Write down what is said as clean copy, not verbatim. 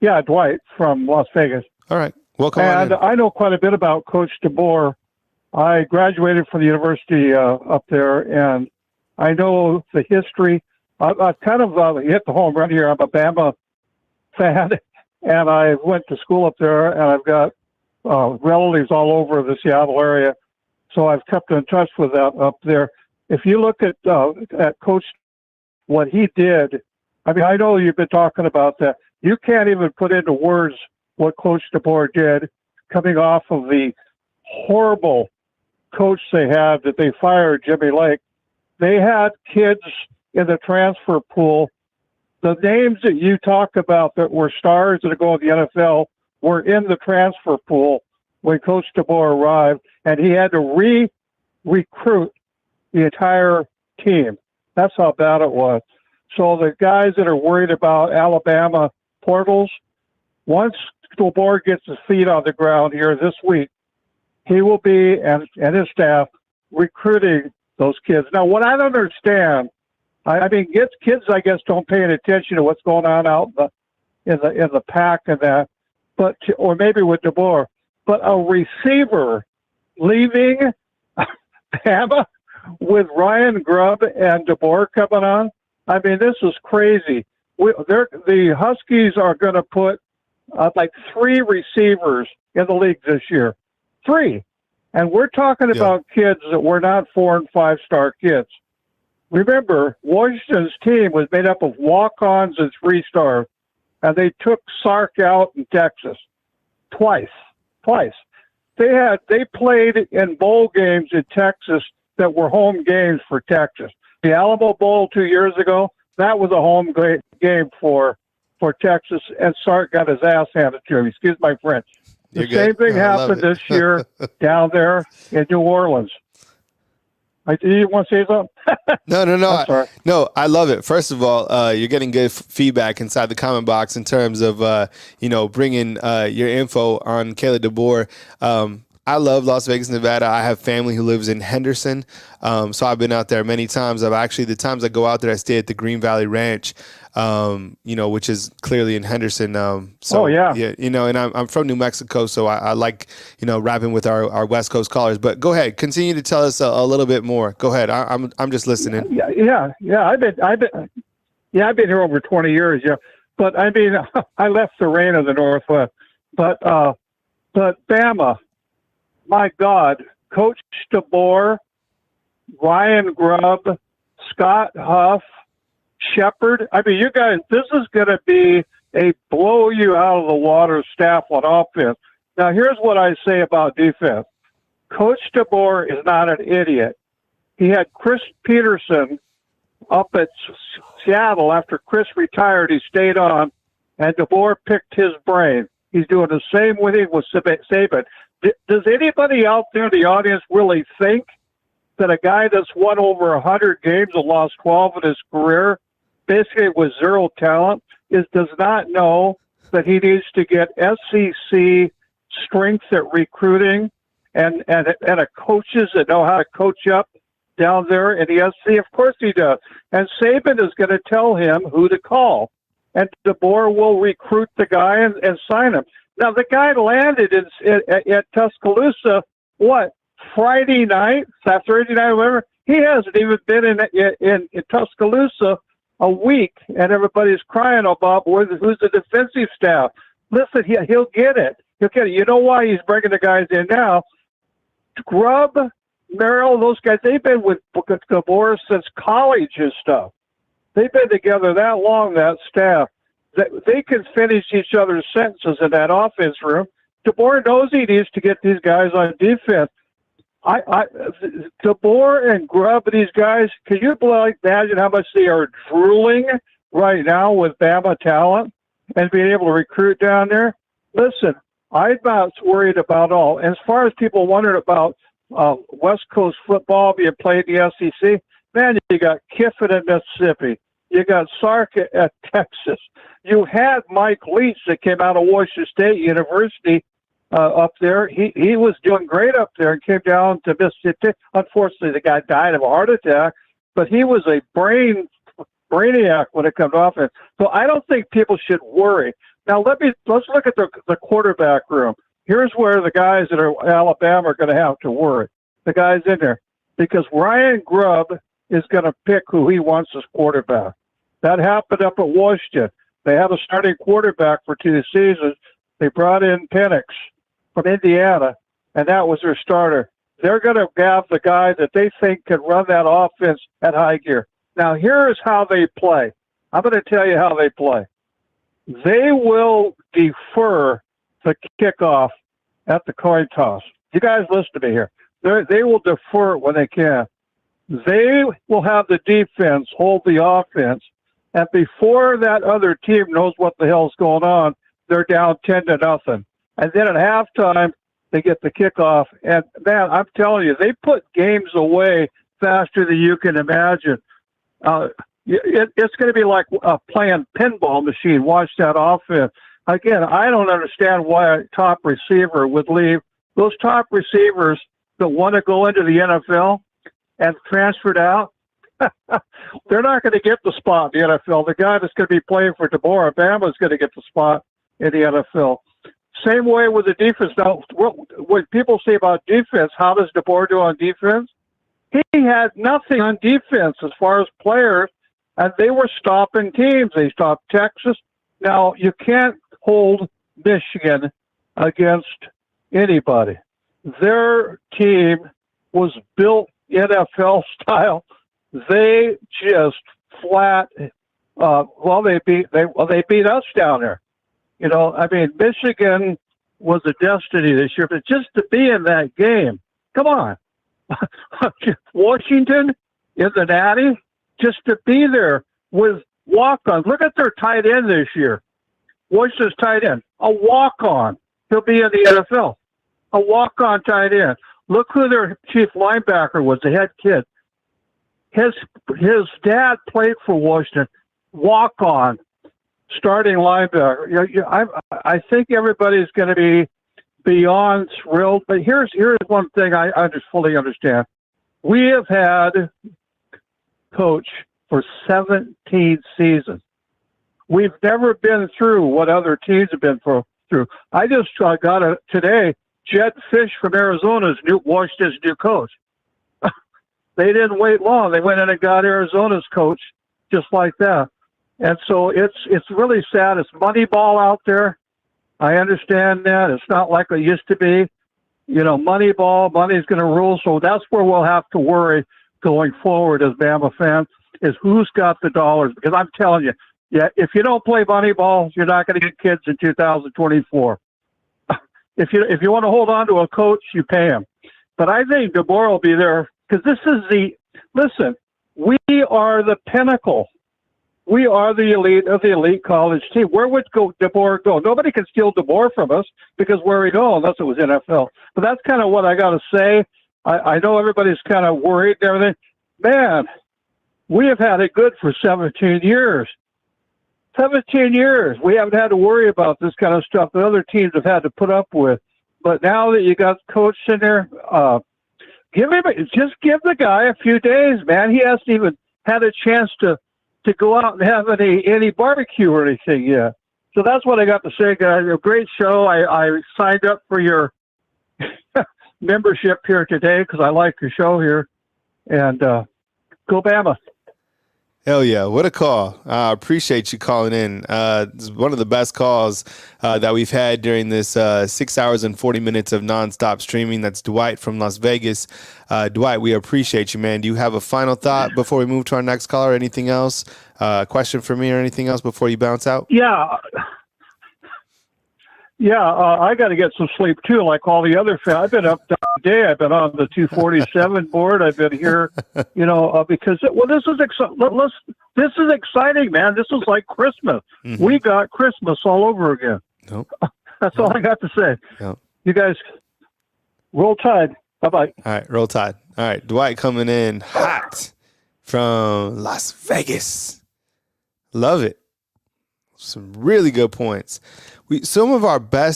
Yeah, Dwight from Las Vegas. All right. Welcome and on in. I know quite a bit about Coach DeBoer. I graduated from the university up there, and I know the history. I've kind of hit the home run here. I'm a BAMA fan, and I went to school up there, and I've got relatives all over the Seattle area. So I've kept in touch with that up there. If you look at Coach, what he did, I mean, I know you've been talking about that. You can't even put into words what Coach DeBoer did, coming off of the horrible coach they had that they fired, Jimmy Lake. They had kids in the transfer pool. The names that you talk about that were stars that are going to the NFL were in the transfer pool when Coach DeBoer arrived, and he had to recruit the entire team. That's how bad it was. So the guys that are worried about Alabama portals, once DeBoer gets his feet on the ground here this week, he will be, and his staff, recruiting those kids. Now, what I don't understand, I mean, kids, I guess, don't pay any attention to what's going on out in the pack and that, but or maybe with DeBoer, but a receiver leaving Bama with Ryan Grubb and DeBoer coming on. I mean, this is crazy. The Huskies are going to put like 3 receivers in the league this year. 3. And we're talking about kids that were not 4- and 5-star kids. Remember, Washington's team was made up of walk-ons and 3-stars, and they took Sark out in Texas twice. They played in bowl games in Texas that were home games for Texas. The Alamo Bowl 2 years ago, that was a home game for Texas, and Sark got his ass handed to him. Excuse my French. The same thing happened this year down there in New Orleans. You want to say something? No. No, I love it. First of all, you're getting good feedback inside the comment box in terms of, bringing your info on Kalen DeBoer. I love Las Vegas, Nevada. I have family who lives in Henderson. So I've been out there many times. The times I go out there, I stay at the Green Valley Ranch, which is clearly in Henderson. And I'm from New Mexico, so I like, rapping with our West Coast callers. But go ahead, continue to tell us a little bit more. Go ahead. I'm just listening. Yeah. I've been here over 20 years. Yeah. But I mean, I left the rain of the Northwest, but Bama, my God, Coach DeBoer, Ryan Grubb, Scott Huff, Shepard. I mean, you guys, this is going to be a blow you out of the water staff on offense. Now, here's what I say about defense. Coach DeBoer is not an idiot. He had Chris Peterson up at Seattle after Chris retired. He stayed on, and DeBoer picked his brain. He's doing the same thing with Saban. Does anybody out there in the audience really think that a guy that's won over 100 games and lost 12 in his career, basically with zero talent, does not know that he needs to get SEC strength at recruiting and a coaches that know how to coach up down there in the SEC? Of course he does. And Saban is going to tell him who to call. And DeBoer will recruit the guy and sign him. Now, the guy landed at Tuscaloosa, Friday night, Saturday night, whatever. He hasn't even been in Tuscaloosa a week, and everybody's crying about who's the defensive staff. Listen, he'll get it. You know why he's bringing the guys in now? Grubb, Merrill, those guys, they've been with DeBoer since college and stuff. They've been together that long, that staff. They can finish each other's sentences in that offense room. DeBoer knows he needs to get these guys on defense. DeBoer and Grubb, these guys, can you imagine how much they are drooling right now with Bama talent and being able to recruit down there? Listen, I'm not worried about all. As far as people wondering about West Coast football being played in the SEC, man, you got Kiffin in Mississippi. You got Sark at Texas. You had Mike Leach that came out of Washington State University up there. He was doing great up there and came down to Mississippi. Unfortunately, the guy died of a heart attack, but he was a brain brainiac when it comes to offense. So I don't think people should worry. Now let's look at the quarterback room. Here's where the guys that are Alabama are going to have to worry. The guys in there, because Ryan Grubb is going to pick who he wants as quarterback. That happened up at Washington. They had a starting quarterback for 2 seasons. They brought in Penix from Indiana, and that was their starter. They're going to have the guy that they think can run that offense at high gear. Now, here is how they play. I'm going to tell you how they play. They will defer the kickoff at the coin toss. You guys listen to me here. They will defer it when they can. They will have the defense hold the offense, and before that other team knows what the hell's going on, they're down 10-0. And then at halftime, they get the kickoff. And, man, I'm telling you, they put games away faster than you can imagine. It's going to be like playing pinball machine. Watch that offense. Again, I don't understand why a top receiver would leave. Those top receivers that want to go into the NFL and transferred out, they're not going to get the spot in the NFL. The guy that's going to be playing for DeBoer, BAMA, is going to get the spot in the NFL. Same way with the defense. Now, what people say about defense, how does DeBoer do on defense? He had nothing on defense as far as players, and they were stopping teams. They stopped Texas. Now, you can't hold Michigan against anybody. Their team was built NFL style. They just flat. They beat us down there. You know, I mean, Michigan was a destiny this year, but just to be in that game, come on. Washington in the Natty, just to be there with walk-ons. Look at their tight end this year. Washington's tight end, a walk-on. He'll be in the NFL. A walk-on tight end. Look who their chief linebacker was, the head kid. His dad played for Washington. Walk-on, starting linebacker. I think everybody's going to be beyond thrilled. But here's one thing I just fully understand. We have had coach for 17 seasons. We've never been through what other teams have been through. I just got today. Jed Fish from Arizona is Washington's new coach. They didn't wait long. They went in and got Arizona's coach just like that. And so it's really sad. It's money ball out there. I understand that. It's not like it used to be. You know, money ball, money's going to rule. So that's where we'll have to worry going forward as Bama fans, is who's got the dollars. Because I'm telling you, yeah, if you don't play money ball, you're not going to get kids in 2024. If you want to hold on to a coach, you pay him. But I think DeBoer will be there because listen, we are the pinnacle. We are the elite of the elite college team. Where would DeBoer go? Nobody can steal DeBoer from us because where he go unless it was NFL. But that's kind of what I got to say. I know everybody's kind of worried and everything. Man, we have had it good for 17 years. 17 years. We haven't had to worry about this kind of stuff that other teams have had to put up with. But now that you got coach in there, give the guy a few days, man. He hasn't even had a chance to go out and have any barbecue or anything yet. So that's what I got to say, guys. A great show. I signed up for your membership here today because I like your show here. And go Bama. Hell yeah. What a call. I appreciate you calling in. It's one of the best calls that we've had during this 6 hours and 40 minutes of nonstop streaming. That's Dwight from Las Vegas. Dwight, we appreciate you, man. Do you have a final thought before we move to our next caller? Anything else? Question for me or anything else before you bounce out? Yeah. I got to get some sleep too, like all the other fans. I've been up today. I've been on the 247 board. I've been here, because this is exciting, man. This is like Christmas. Mm-hmm. We got Christmas all over again. Nope. That's all I got to say. Yep. You guys, roll Tide. Bye-bye. All right, roll Tide. All right, Dwight coming in hot from Las Vegas. Love it. Some really good points. Some of our best